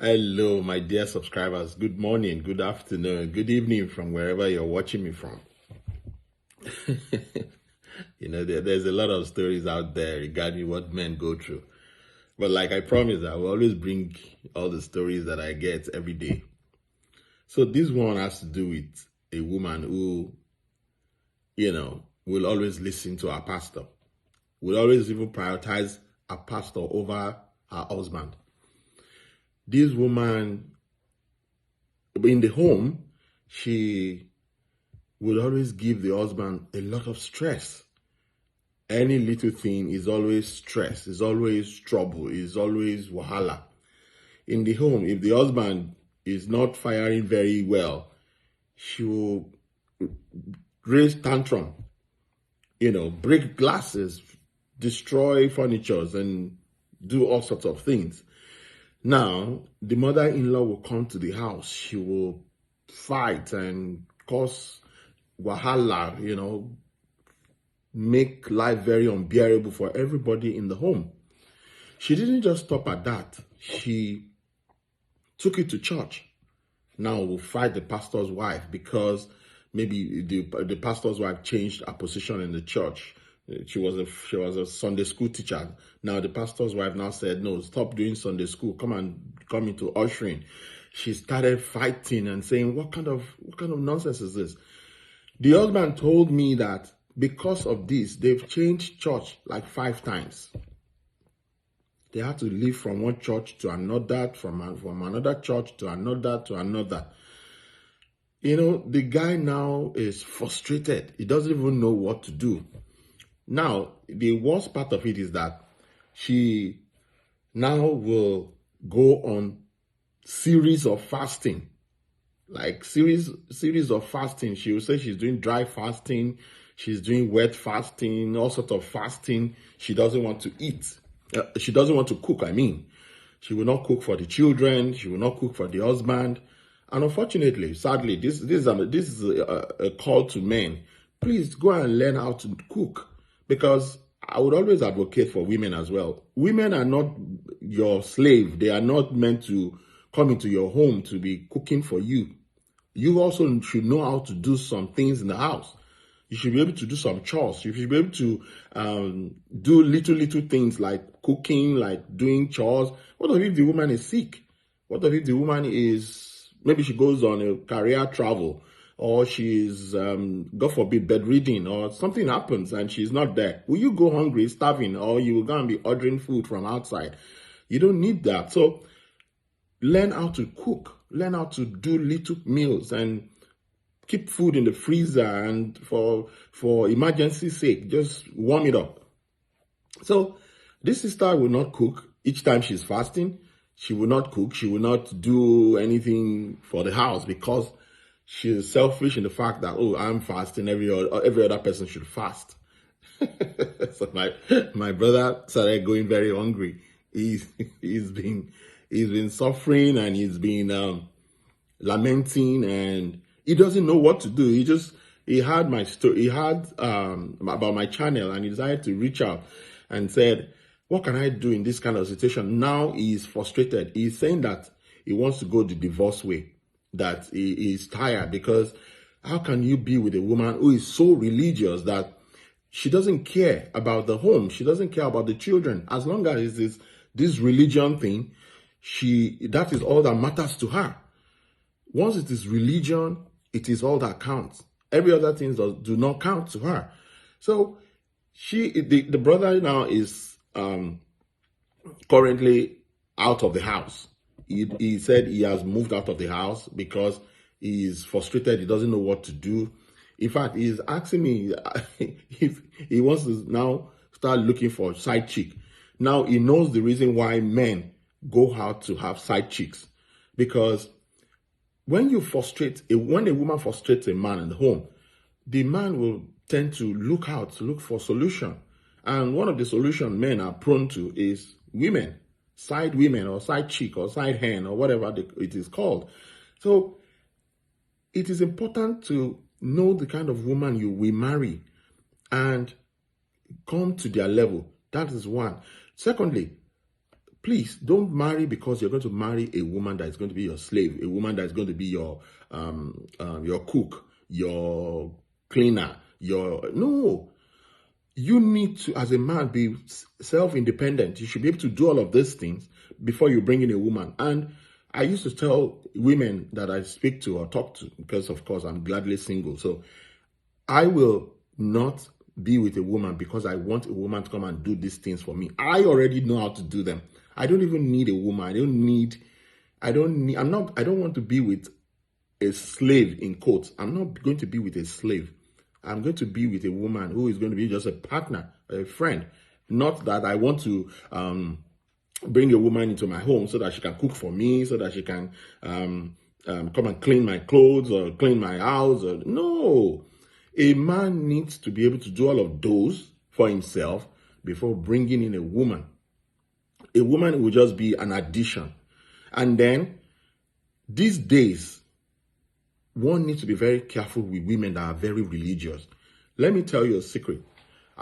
Hello, my dear subscribers. Good morning, good afternoon, good evening from wherever you're watching me from. There's a lot of stories out there regarding what men go through. But like I promised, I will always bring all the stories that I get every day. So this one has to do with a woman who, will always listen to her pastor, will always even prioritize her pastor over her husband. This woman, in the home, she will always give the husband a lot of stress. Any little thing is always stress, is always trouble, is always wahala. In the home, if the husband is not firing very well, she will raise tantrum, break glasses, destroy furnitures, and do all sorts of things. Now, the mother-in-law will come to the house. She will fight and cause wahala, make life very unbearable for everybody in the home. She didn't just stop at that. She took it to church. Now we'll fight the pastor's wife because maybe the pastor's wife changed her position in the church. She was a Sunday school teacher. Now the pastor's wife now said, no, stop doing Sunday school. Come into ushering. She started fighting and saying, what kind of nonsense is this? The husband told me that because of this, they've changed church like 5 times. They had to leave from one church to another, from another church to another. The guy now is frustrated. He doesn't even know what to do. Now, the worst part of it is that she now will go on series of fasting. Like series of fasting. She will say she's doing dry fasting, she's doing wet fasting, all sorts of fasting. She doesn't want to eat. She doesn't want to cook, I mean. She will not cook for the children. She will not cook for the husband. And unfortunately, sadly, this is a call to men. Please go and learn how to cook. Because I would always advocate for women as well. Women are not your slave. They are not meant to come into your home to be cooking for you. You also should know how to do some things in the house. You should be able to do some chores. You should be able to do little things like cooking, like doing chores. What if the woman is sick? What if the woman is, maybe she goes on a career travel, or she's, God forbid, bedridden, or something happens and she's not there? Will you go hungry, starving, or you will go and be ordering food from outside? You don't need that. So learn how to cook. Learn how to do little meals and keep food in the freezer, and for emergency's sake, just warm it up. So this sister will not cook each time she's fasting. She will not cook. She will not do anything for the house because she's selfish in the fact that, oh, I'm fasting. Every other person should fast. So my brother started going very hungry. He's been suffering, and he's been lamenting, and he doesn't know what to do. He heard my story. He heard about my channel, and he decided to reach out and said, what can I do in this kind of situation? Now he's frustrated. He's saying that he wants to go the divorce way, that he is tired, because how can you be with a woman who is so religious that she doesn't care about the home, she doesn't care about the children? As long as this religion thing, that is all that matters to her. Once it is religion, it is all that counts. Every other thing do not count to her. So the brother now is currently out of the house. He said he has moved out of the house because he is frustrated. He doesn't know what to do. In fact, he's asking me if he wants to now start looking for side chick. Now he knows the reason why men go out to have side chicks, because when a woman frustrates a man in the home, the man will tend to look for solution. And one of the solutions men are prone to is side women, or side chick, or side hen, or whatever it is called. So it is important to know the kind of woman you will marry and come to their level. That is one. Secondly, Please don't marry because you're going to marry a woman that is going to be your slave, a woman that is going to be your cook, your cleaner, no. You need to, as a man, be self-independent. You should be able to do all of these things before you bring in a woman. And I used to tell women that I speak to or talk to, because of course I'm gladly single. So I will not be with a woman because I want a woman to come and do these things for me. I already know how to do them. I don't even need a woman. I don't want to be with a slave, in quotes. I'm not going to be with a slave. I'm going to be with a woman who is going to be just a partner, a friend. Not that I want to bring a woman into my home so that she can cook for me, so that she can come and clean my clothes or clean my house. No. A man needs to be able to do all of those for himself before bringing in a woman. A woman will just be an addition. And then, these days, one needs to be very careful with women that are very religious. Let me tell you a secret.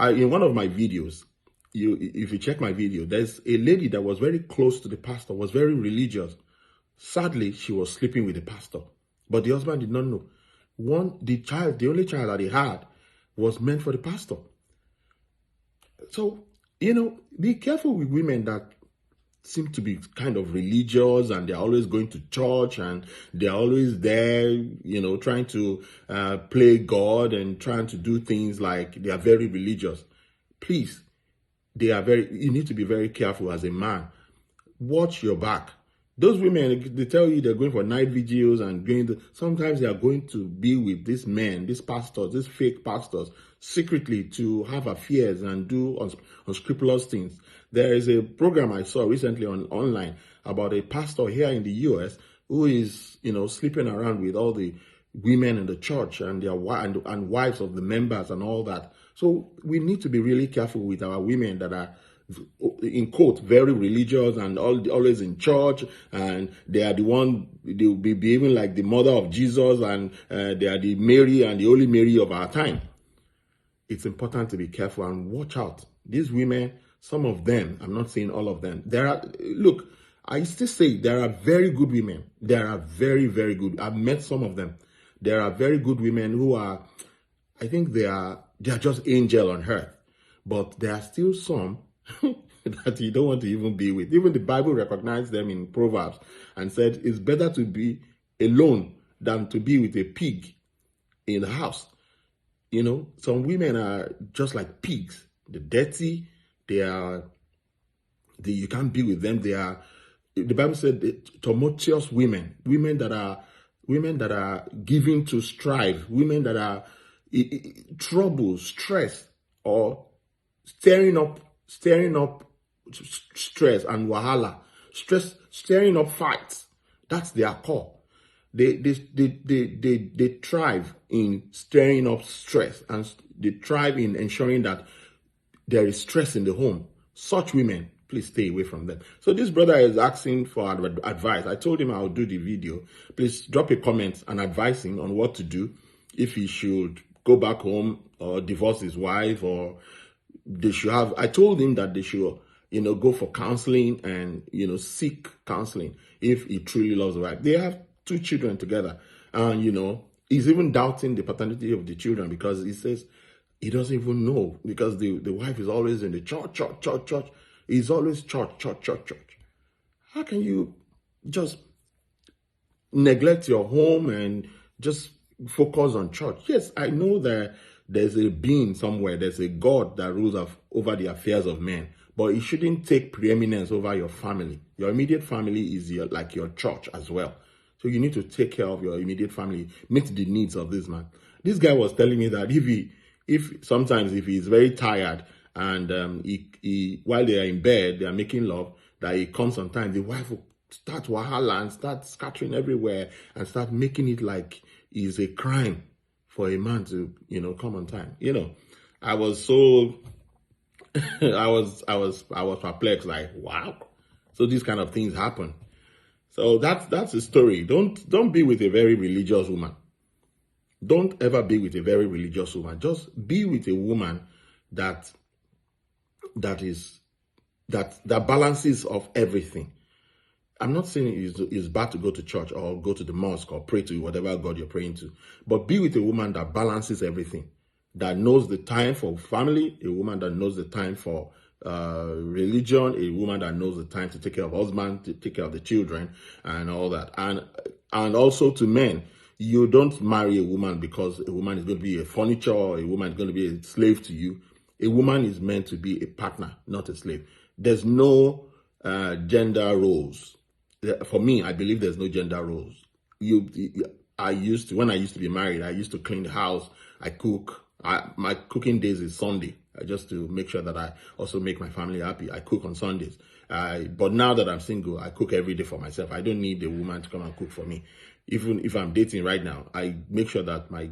In one of my videos, if you check my video, there's a lady that was very close to the pastor, was very religious. Sadly, she was sleeping with the pastor, but the husband did not know. The only child that he had was meant for the pastor. So, be careful with women that seem to be kind of religious, and they're always going to church, and they're always there, trying to play God and trying to do things like they are very religious. Please, you need to be very careful as a man. Watch your back. Those women, they tell you they're going for night vigils and sometimes they are going to be with these men, these pastors, these fake pastors, secretly to have affairs and do unscrupulous things. There is a program I saw recently online about a pastor here in the US who is, sleeping around with all the women in the church and their and wives of the members and all that. So we need to be really careful with our women that are, in quote, very religious and always in church, and they will be behaving like the mother of Jesus, and they are the Mary and the Holy Mary of our time. It's important to be careful and watch out. These women, some of them, I'm not saying all of them, I still say there are very good women. There are very, very good. I've met some of them. There are very good women who are, I think they are just angel on earth. But there are still some that you don't want to even be with. Even the Bible recognized them in Proverbs and said it's better to be alone than to be with a pig in the house. Some women are just like pigs. They're dirty. You can't be with them. The Bible said tumultuous women that are given to strife, women that are trouble, stress, or stirring up stress and wahala, stirring up fights. That's their core. They thrive in stirring up stress, and they thrive in ensuring that there is stress in the home. Such women, please stay away from them. So this brother is asking for advice. I told him I'll do the video. Please drop a comment and advise him on what to do, if he should go back home or divorce his wife, or I told him that they should, go for counseling and, seek counseling if he truly loves the wife. They have 2 children together, and, he's even doubting the paternity of the children because he says he doesn't even know, because the wife is always in the church. He's always church. How can you just neglect your home and just focus on church? Yes, I know that there's a being somewhere, there's a God that rules over the affairs of men, but it shouldn't take preeminence over your family. Your immediate family is like your church as well. So you need to take care of your immediate family, meet the needs of this man. This guy was telling me that if sometimes he's very tired and while they are in bed, they are making love, that he comes sometimes, the wife will start wahala and start scattering everywhere and start making it like it's a crime for a man to, come on time. I was so, I was perplexed, like, wow. So these kind of things happen. So that's the story. Don't be with a very religious woman. Don't ever be with a very religious woman. Just be with a woman that is that balances of everything. I'm not saying it's bad to go to church or go to the mosque or pray to whatever God you're praying to, but be with a woman that balances everything, that knows the time for family, a woman that knows the time for religion, a woman that knows the time to take care of husband, to take care of the children, and all that. And also to men, you don't marry a woman because a woman is going to be a furniture, or a woman is going to be a slave to you. A woman is meant to be a partner, not a slave. There's no gender roles. For me, I believe there's no gender roles. When I used to be married, I used to clean the house, I cook. My cooking days is Sunday, just to make sure that I also make my family happy. I cook on Sundays. But now that I'm single, I cook every day for myself. I don't need a woman to come and cook for me. Even if I'm dating right now, I make sure that my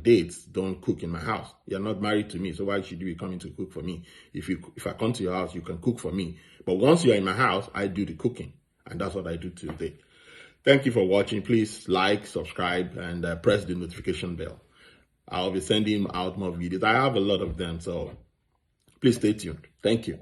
dates don't cook in my house. You're not married to me, so why should you be coming to cook for me? If I come to your house, you can cook for me. But once you're in my house, I do the cooking. And that's what I do today. Thank you for watching. Please like, subscribe, and press the notification bell. I'll be sending out more videos. I have a lot of them, so please stay tuned. Thank you.